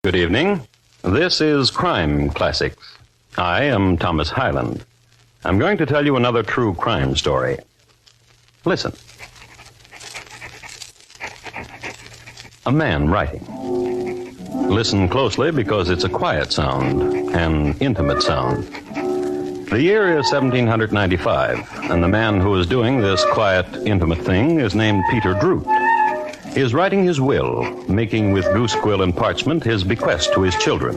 Good evening. This is Crime Classics. I am Thomas Hyland. I'm going to tell you another true crime story. Listen. A man writing. Listen closely because it's a quiet sound, an intimate sound. The year is 1795, and the man who is doing this quiet, intimate thing is named Peter Droot. He is writing his will, making with goose quill and parchment his bequest to his children.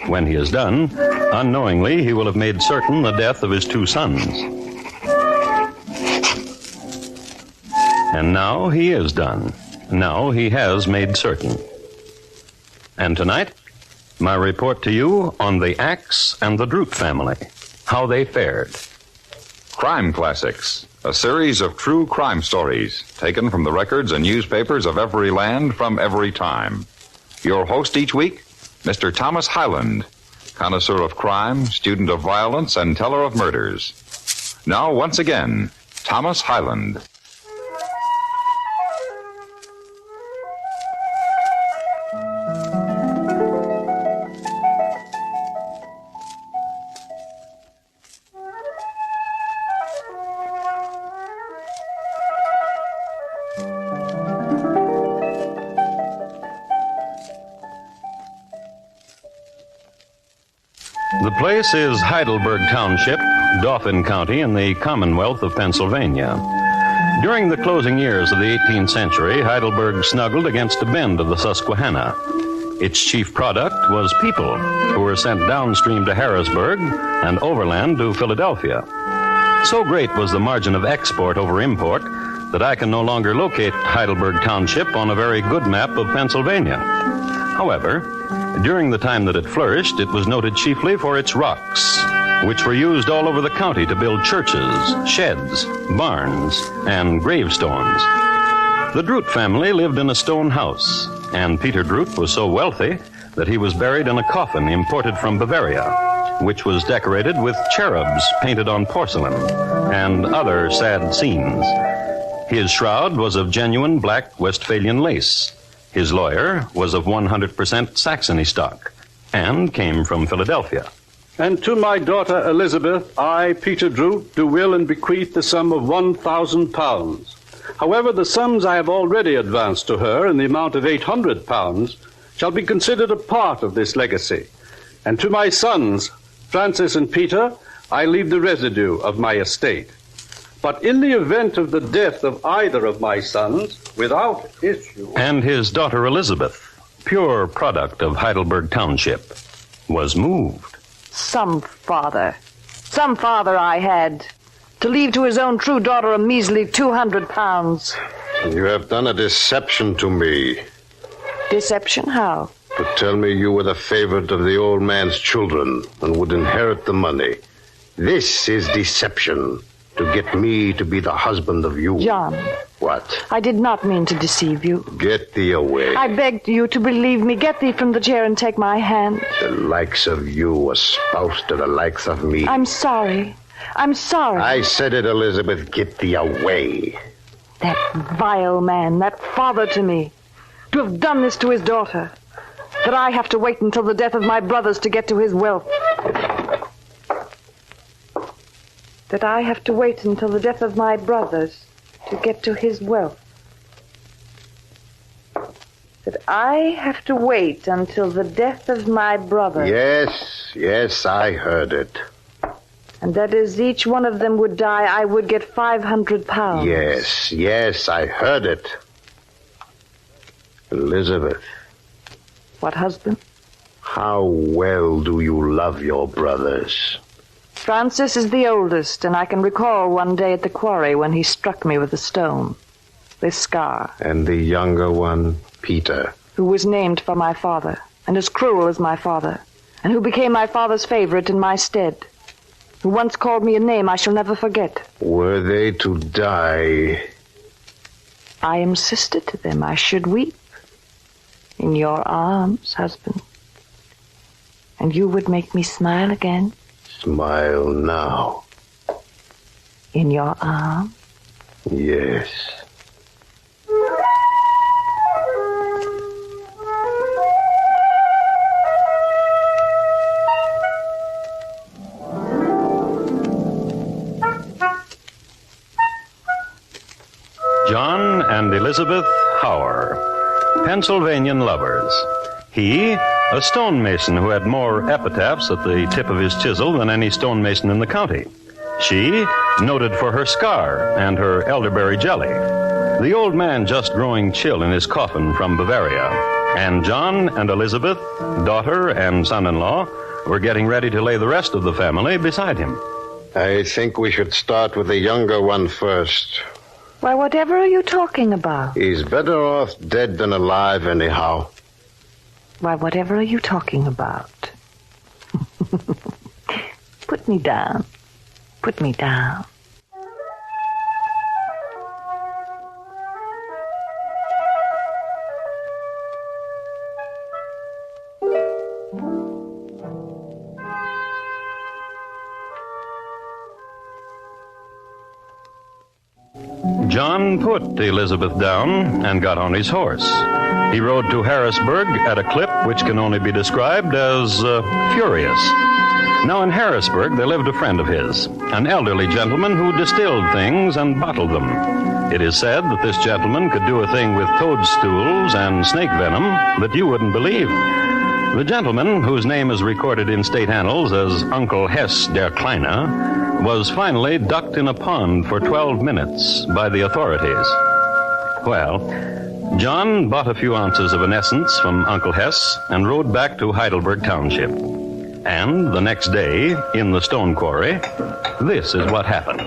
When he is done, unknowingly he will have made certain the death of his two sons. And now he is done. Now he has made certain. And tonight, my report to you on the Axe and the Droot family, how they fared. Crime Classics, a series of true crime stories taken from the records and newspapers of every land from every time. Your host each week, Mr. Thomas Hyland, connoisseur of crime, student of violence, and teller of murders. Now, once again, Thomas Hyland. The place is Heidelberg Township, Dauphin County, in the Commonwealth of Pennsylvania. During the closing years of the 18th century, Heidelberg snuggled against a bend of the Susquehanna. Its chief product was people, who were sent downstream to Harrisburg and overland to Philadelphia. So great was the margin of export over import that I can no longer locate Heidelberg Township on a very good map of Pennsylvania. However, during the time that it flourished, it was noted chiefly for its rocks, which were used all over the county to build churches, sheds, barns, and gravestones. The Droot family lived in a stone house, and Peter Droot was so wealthy that he was buried in a coffin imported from Bavaria, which was decorated with cherubs painted on porcelain and other sad scenes. His shroud was of genuine black Westphalian lace. His lawyer was of 100% Saxony stock and came from Philadelphia. And to my daughter Elizabeth, I, Peter Droot, do will and bequeath the sum of £1,000. However, the sums I have already advanced to her in the amount of £800 shall be considered a part of this legacy. And to my sons, Francis and Peter, I leave the residue of my estate. But in the event of the death of either of my sons, without issue... And his daughter Elizabeth, pure product of Heidelberg Township, was moved. Some father I had, to leave to his own true daughter a measly £200. You have done a deception to me. Deception? How? To tell me you were the favorite of the old man's children and would inherit the money. This is deception. To get me to be the husband of you. John. What? I did not mean to deceive you. Get thee away. I begged you to believe me. Get thee from the chair and take my hand. The likes of you, a spouse to the likes of me. I'm sorry. I said it, Elizabeth. Get thee away. That vile man, that father to me, to have done this to his daughter, that I have to wait until the death of my brothers to get to his wealth. That I have to wait until the death of my brothers to get to his wealth. That I have to wait until the death of my brothers. Yes, I heard it. And that as each one of them would die, I would get £500. Yes, I heard it. Elizabeth. What, husband? How well do you love your brothers? Francis is the oldest, and I can recall one day at the quarry when he struck me with a stone. This scar. And the younger one, Peter. Who was named for my father, and as cruel as my father, and who became my father's favorite in my stead. Who once called me a name I shall never forget. Were they to die? I am sister to them. I should weep. In your arms, husband. And you would make me smile again. Smile now. In your arms? Yes. Elizabeth Howard, Pennsylvanian lovers. He, a stonemason who had more epitaphs at the tip of his chisel than any stonemason in the county. She, noted for her scar and her elderberry jelly. The old man just growing chill in his coffin from Bavaria. And John and Elizabeth, daughter and son-in-law, were getting ready to lay the rest of the family beside him. I think we should start with the younger one first. Why, whatever are you talking about? He's better off dead than alive, anyhow. Why, whatever are you talking about? Put me down. Put me down. John put Elizabeth down and got on his horse. He rode to Harrisburg at a clip which can only be described as furious. Now in Harrisburg there lived a friend of his, an elderly gentleman who distilled things and bottled them. It is said that this gentleman could do a thing with toadstools and snake venom that you wouldn't believe. The gentleman, whose name is recorded in state annals as Uncle Hess der Kleine, was finally ducked in a pond for 12 minutes by the authorities. Well, John bought a few ounces of an essence from Uncle Hess and rode back to Heidelberg Township. And the next day, in the stone quarry, this is what happened.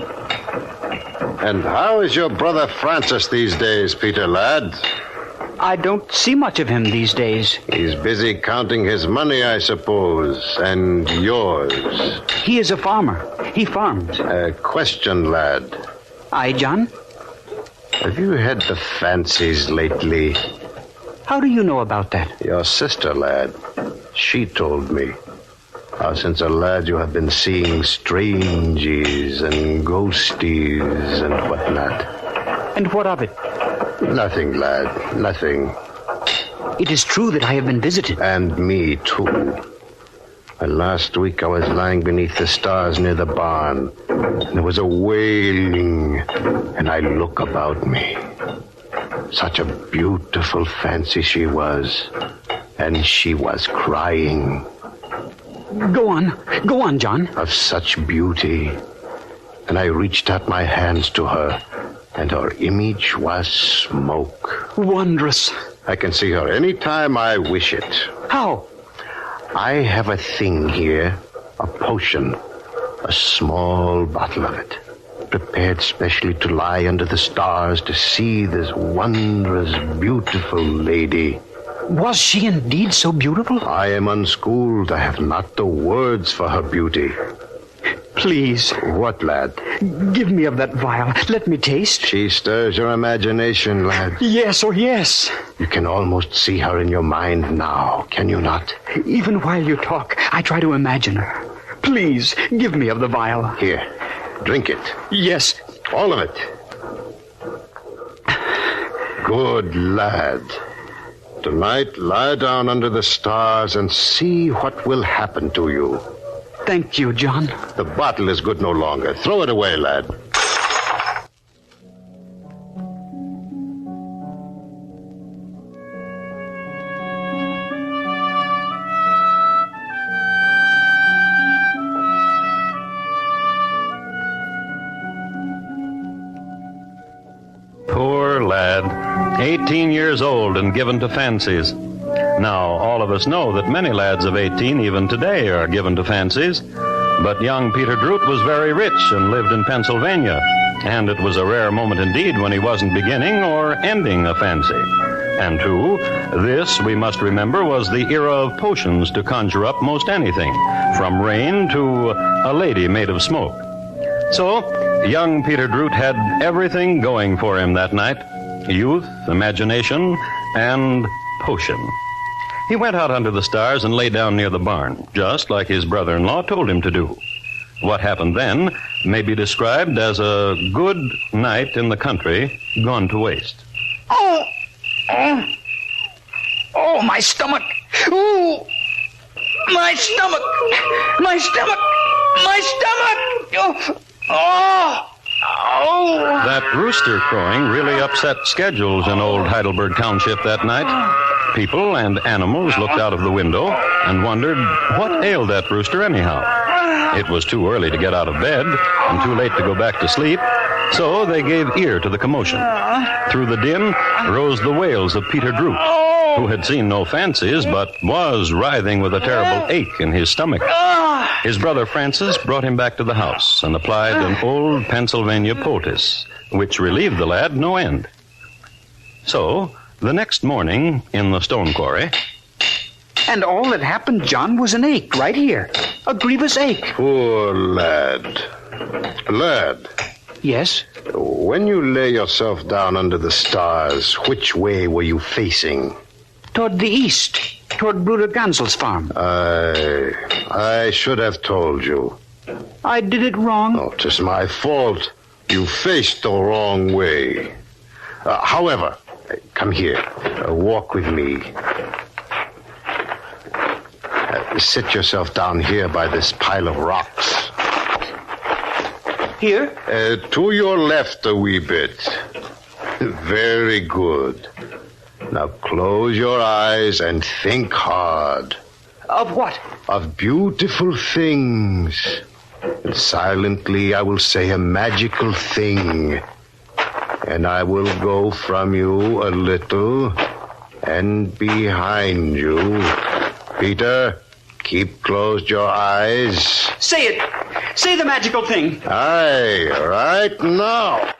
And how is your brother Francis these days, Peter, lad? I don't see much of him these days. He's busy counting his money, I suppose, and yours. He is a farmer. He farms. A question, lad. Aye, John? Have you had the fancies lately? How do you know about that? Your sister, lad. She told me. How since a lad you have been seeing strangies and ghosties and whatnot. And what of it? Nothing, lad. Nothing. It is true that I have been visited. And me, too. Last week I was lying beneath the stars near the barn. And there was a wailing. And I look about me. Such a beautiful fancy she was. And she was crying. Go on, John. Of such beauty. And I reached out my hands to her, and her image was smoke. Wondrous. I can see her any time I wish it. How? I have a thing here, a potion, a small bottle of it, prepared specially to lie under the stars to see this wondrous, beautiful lady. Was she indeed so beautiful? I am unschooled. I have not the words for her beauty. Please. What, lad? Give me of that vial. Let me taste. She stirs your imagination, lad. Yes, oh yes. You can almost see her in your mind now, can you not? Even while you talk, I try to imagine her. Please, give me of the vial. Here, drink it. Yes. All of it. Good lad. Tonight, lie down under the stars and see what will happen to you. Thank you, John. The bottle is good no longer. Throw it away, lad. Poor lad, 18 years old and given to fancies. Now, all of us know that many lads of 18 even today are given to fancies, but young Peter Droot was very rich and lived in Pennsylvania, and it was a rare moment indeed when he wasn't beginning or ending a fancy. And two, this, we must remember, was the era of potions to conjure up most anything, from rain to a lady made of smoke. So, young Peter Droot had everything going for him that night: youth, imagination, and potion. He went out under the stars and lay down near the barn, just like his brother-in-law told him to do. What happened then may be described as a good night in the country gone to waste. Oh, my stomach. Ooh, my stomach. My stomach. My stomach. Oh, That rooster crowing really upset schedules in old Heidelberg Township that night. People and animals looked out of the window and wondered what ailed that rooster anyhow. It was too early to get out of bed and too late to go back to sleep, so they gave ear to the commotion. Through the din rose the wails of Peter Droot, who had seen no fancies but was writhing with a terrible ache in his stomach. His brother Francis brought him back to the house and applied an old Pennsylvania poultice, which relieved the lad no end. So, the next morning in the stone quarry... And all that happened, John, was an ache right here. A grievous ache. Poor lad. Lad, Yes? when you lay yourself down under the stars, which way were you facing? Toward the east. Toward Bruder Gansel's farm. I should have told you. I did it wrong. Oh, 'tis my fault. You faced the wrong way. However, come here. Walk with me. Sit yourself down here by this pile of rocks. Here? To your left a wee bit. Very good. Now close your eyes and think hard. Of what? Of beautiful things. And silently I will say a magical thing. And I will go from you a little and behind you. Peter, keep closed your eyes. Say it. Say the magical thing. Aye, right now.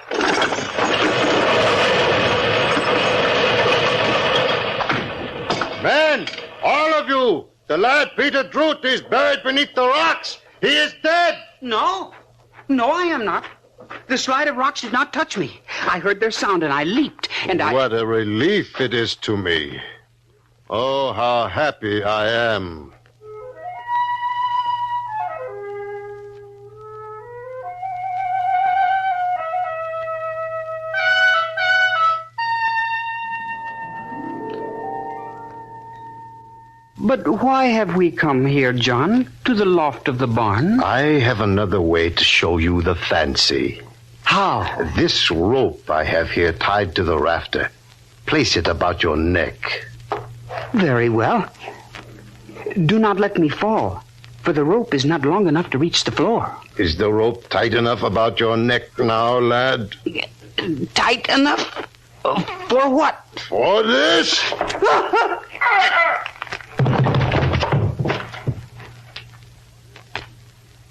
Men, all of you, the lad Peter Droot is buried beneath the rocks. He is dead. No. No, I am not. The slide of rocks did not touch me. I heard their sound and I leaped and I... What a relief it is to me. Oh, how happy I am. But why have we come here, John? To the loft of the barn? I have another way to show you the fancy. How? This rope I have here tied to the rafter. Place it about your neck. Very well. Do not let me fall, for the rope is not long enough to reach the floor. Is the rope tight enough about your neck now, lad? Tight enough? For what? For this?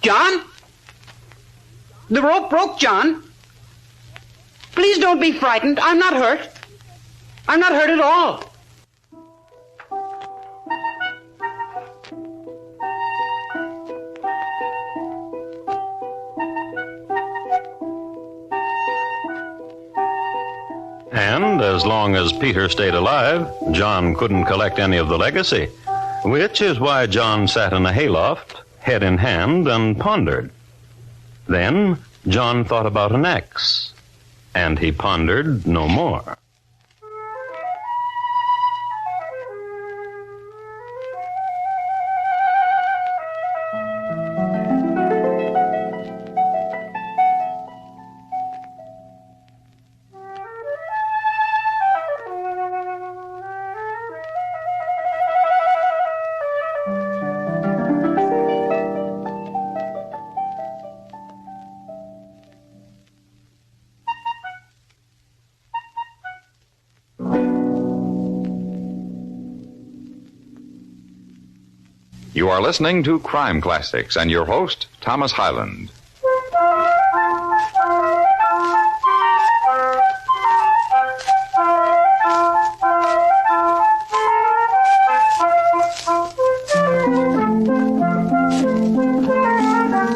John? The rope broke, John. Please don't be frightened. I'm not hurt. I'm not hurt at all. And as long as Peter stayed alive, John couldn't collect any of the legacy, which is why John sat in a hayloft, head in hand, and pondered. Then John thought about an axe, and he pondered no more. You are listening to Crime Classics and your host, Thomas Hyland.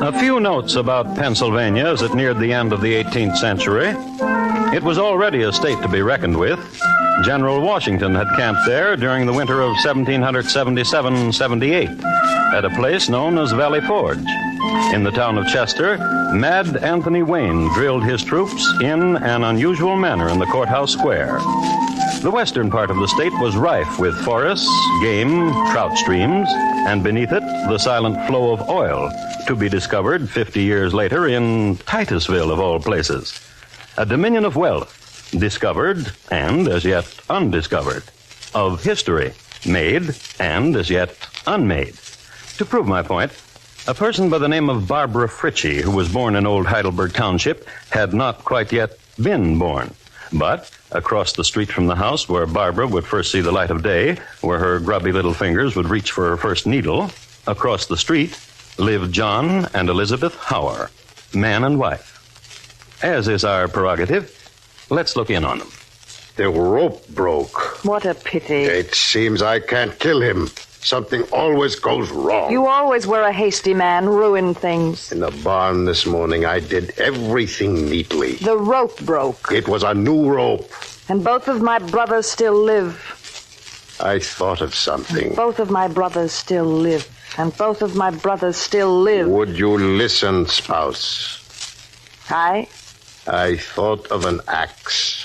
A few notes about Pennsylvania as it neared the end of the 18th century. It was already a state to be reckoned with. General Washington had camped there during the winter of 1777-78 at a place known as Valley Forge. In the town of Chester, Mad Anthony Wayne drilled his troops in an unusual manner in the courthouse square. The western part of the state was rife with forests, game, trout streams, and beneath it, the silent flow of oil, to be discovered 50 years later in Titusville, of all places. A dominion of wealth, discovered and as yet undiscovered, of history, made and as yet unmade. To prove my point, a person by the name of Barbara Fritchie, who was born in Old Heidelberg Township, had not quite yet been born. But across the street from the house where Barbara would first see the light of day, where her grubby little fingers would reach for her first needle, across the street lived John and Elizabeth Hauer, man and wife. As is our prerogative, let's look in on them. The rope broke. What a pity. It seems I can't kill him. Something always goes wrong. You always were a hasty man, ruin things. In the barn this morning, I did everything neatly. The rope broke. It was a new rope. And both of my brothers still live. I thought of something. Both of my brothers still live. And both of my brothers still live. Would you listen, spouse? I thought of an axe.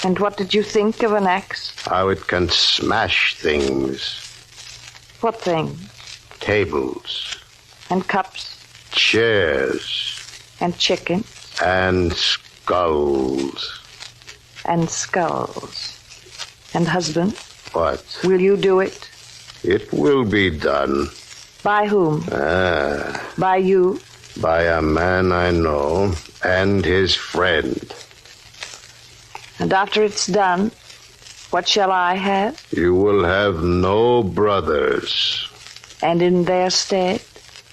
And what did you think of an axe? How it can smash things. What thing? Tables. And cups. Chairs. And chickens. And skulls. And skulls. And husband? What? Will you do it? It will be done. By whom? By you? By a man I know and his friend. And after it's done, what shall I have? You will have no brothers. And in their stead?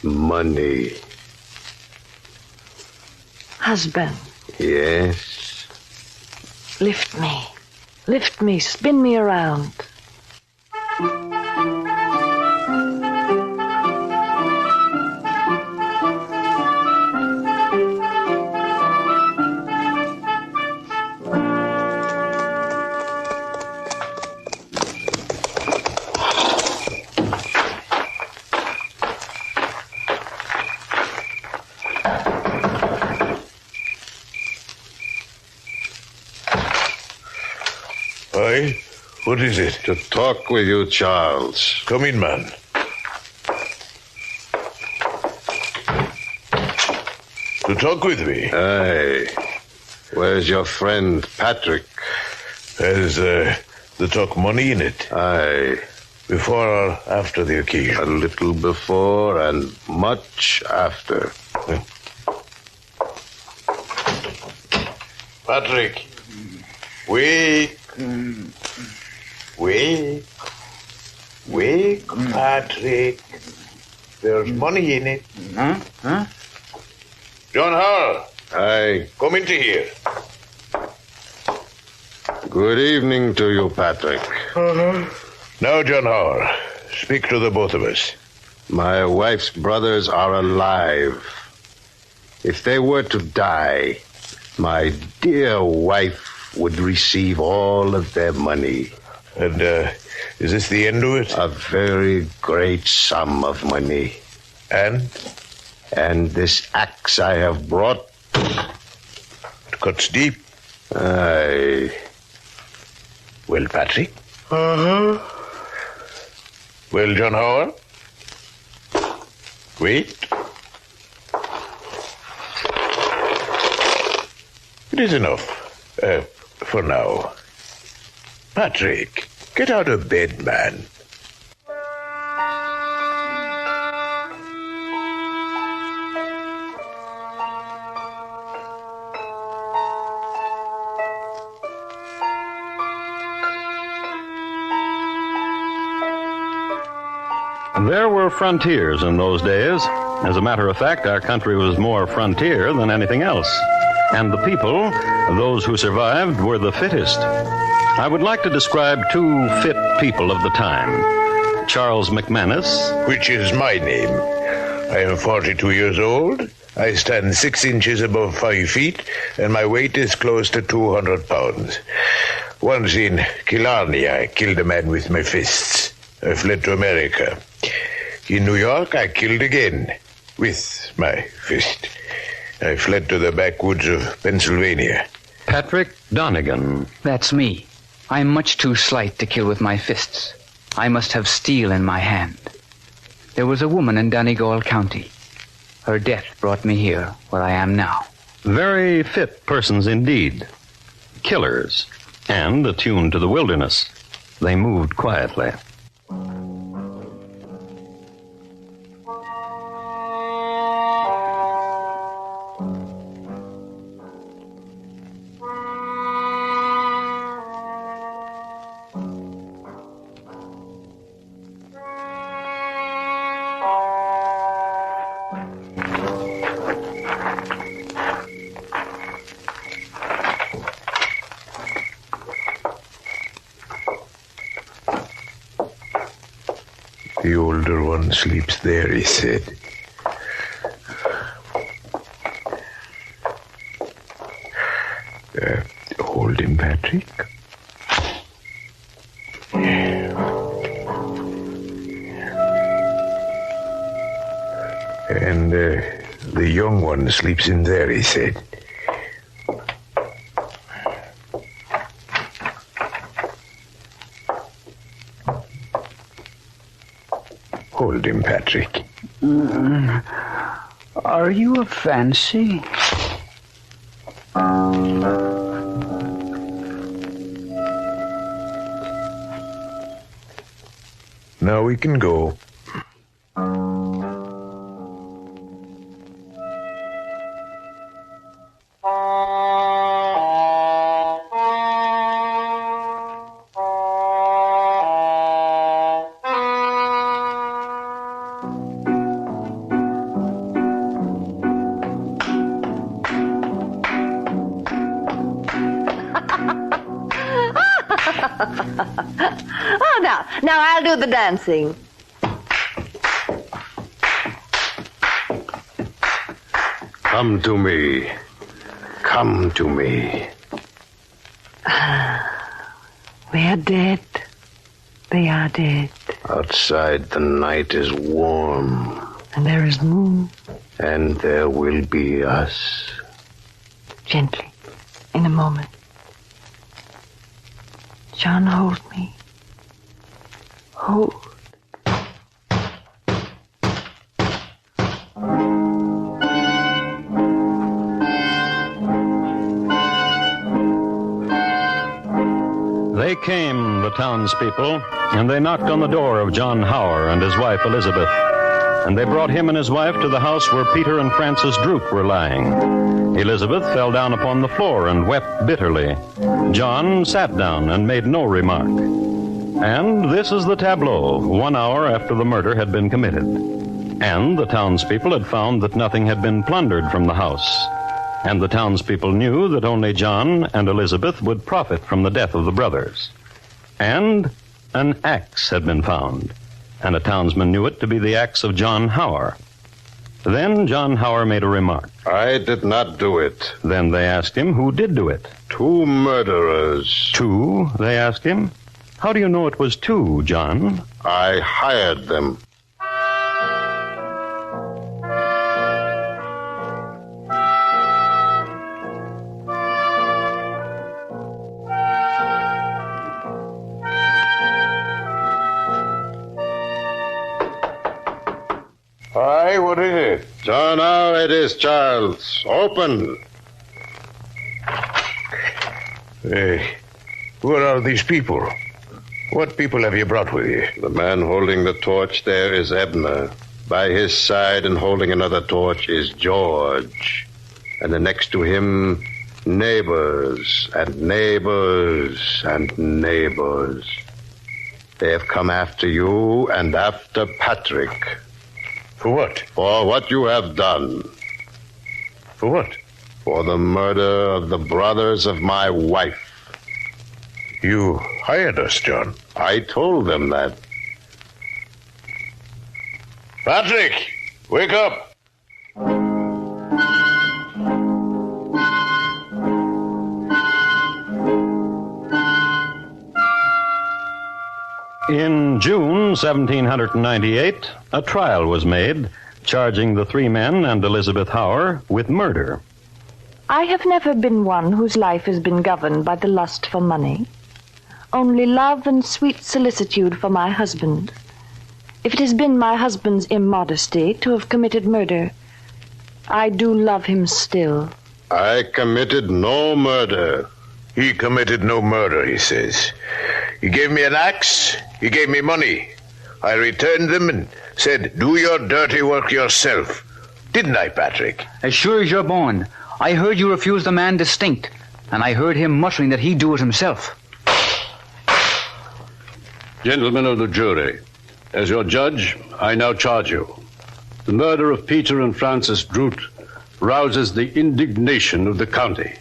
Money. Husband. Yes? Lift me. Lift me. Spin me around. Aye? What is it? To talk with you, Charles. Come in, man. To talk with me? Aye. Where's your friend, Patrick? Has the talk money in it? Aye. Before or after the occasion? A little before and much after. Patrick, wake. Wake. Wake, Patrick. There's money in it. Huh? John Hall, Aye. come into here. Good evening to you, Patrick. Now, John Hall, speak to the both of us. My wife's brothers are alive. If they were to die, my dear wife would receive all of their money. And is this the end of it? A very great sum of money. And? And this axe I have brought... It cuts deep. Aye. Well, Patrick? Well, John Howard? Wait. It is enough. For now. Patrick, get out of bed, man. There were frontiers in those days. As a matter of fact, our country was more frontier than anything else. And the people, those who survived, were the fittest. I would like to describe two fit people of the time. Charles McManus. Which is my name. I am 42 years old. I stand 6 inches above 5 feet, and my weight is close to 200 pounds. Once in Killarney, I killed a man with my fists. I fled to America. In New York, I killed again with my fist. I fled to the backwoods of Pennsylvania. Patrick Donegan. That's me. I am much too slight to kill with my fists. I must have steel in my hand. There was a woman in Donegal County. Her death brought me here, where I am now. Very fit persons indeed. Killers, and attuned to the wilderness. They moved quietly. The older one sleeps there, he said. Hold him, Patrick. And the young one sleeps in there, he said. Hold him, Patrick. Are you a fancy? Now we can go. Oh, now I'll do the dancing. Come to me. Come to me. We are dead. They are dead. Outside the night is warm. And there is moon. And there will be us. Gently. In a moment. John, hold me. Hold. They came, the townspeople, and they knocked on the door of John Howard and his wife Elizabeth. And they brought him and his wife to the house where Peter and Francis Droot were lying. Elizabeth fell down upon the floor and wept bitterly. John sat down and made no remark. And this is the tableau, 1 hour after the murder had been committed. And the townspeople had found that nothing had been plundered from the house. And the townspeople knew that only John and Elizabeth would profit from the death of the brothers. And an axe had been found. And a townsman knew it to be the axe of John Howard. Then John Howard made a remark. I did not do it. Then they asked him who did do it. 2 murderers. 2, they asked him. How do you know it was 2, John? I hired them. Aye, what is it? So now it is, Charles. Open. Who are these people? What people have you brought with you? The man holding the torch there is Abner. By his side and holding another torch is George. And then next to him, neighbors and neighbors and neighbors. They have come after you and after Patrick. For what? For what you have done. For what? For the murder of the brothers of my wife. You hired us, John. I told them that. Patrick, wake up. In June 1798, a trial was made charging the 3 men and Elizabeth Howard with murder. I have never been one whose life has been governed by the lust for money. only love and sweet solicitude for my husband. If it has been my husband's immodesty to have committed murder, I do love him still. I committed no murder. He committed no murder, he says. He gave me an axe. He gave me money. I returned them and said, do your dirty work yourself. Didn't I, Patrick? As sure as you're born, I heard you refuse the man distinct, and I heard him muttering that he'd do it himself. Gentlemen of the jury, as your judge, I now charge you. The murder of Peter and Francis Droot rouses the indignation of the county.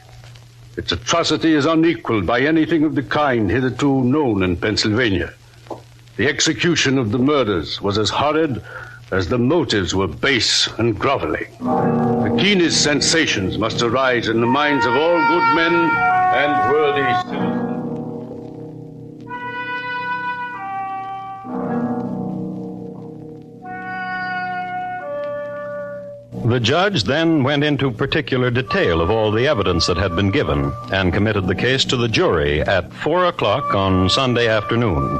Its atrocity is unequaled by anything of the kind hitherto known in Pennsylvania. The execution of the murders was as horrid as the motives were base and groveling. The keenest sensations must arise in the minds of all good men and worthy citizens. The judge then went into particular detail of all the evidence that had been given and committed the case to the jury at 4 o'clock on Sunday afternoon.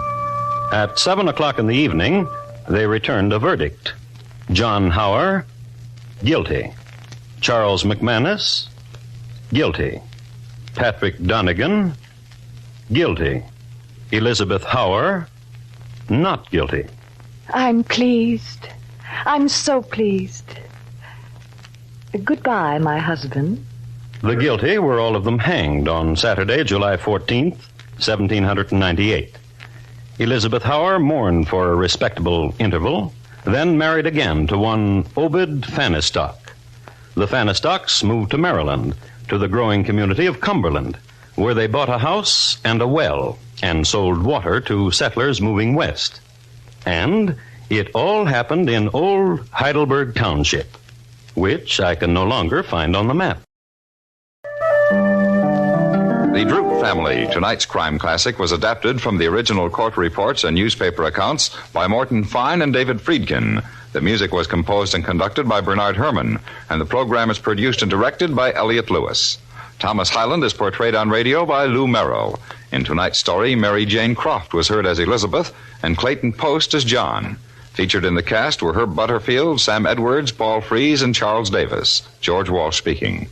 At 7 o'clock in the evening, they returned a verdict. John Hauer, guilty. Charles McManus, guilty. Patrick Donegan, guilty. Elizabeth Hauer, not guilty. I'm pleased. I'm so pleased. Goodbye, my husband. The guilty were all of them hanged on Saturday, July 14th, 1798. Elizabeth Hauer mourned for a respectable interval, then married again to one Obed Fanistock. The Fanistocks moved to Maryland, to the growing community of Cumberland, where they bought a house and a well and sold water to settlers moving west. And it all happened in old Heidelberg Township, which I can no longer find on the map. The Droot Family, tonight's crime classic, was adapted from the original court reports and newspaper accounts by Morton Fine and David Friedkin. The music was composed and conducted by Bernard Herrmann, and the program is produced and directed by Elliott Lewis. Thomas Hyland is portrayed on radio by Lou Merrill. In tonight's story, Mary Jane Croft was heard as Elizabeth, and Clayton Post as John. Featured in the cast were Herb Butterfield, Sam Edwards, Paul Frees, and Charles Davis. George Walsh speaking.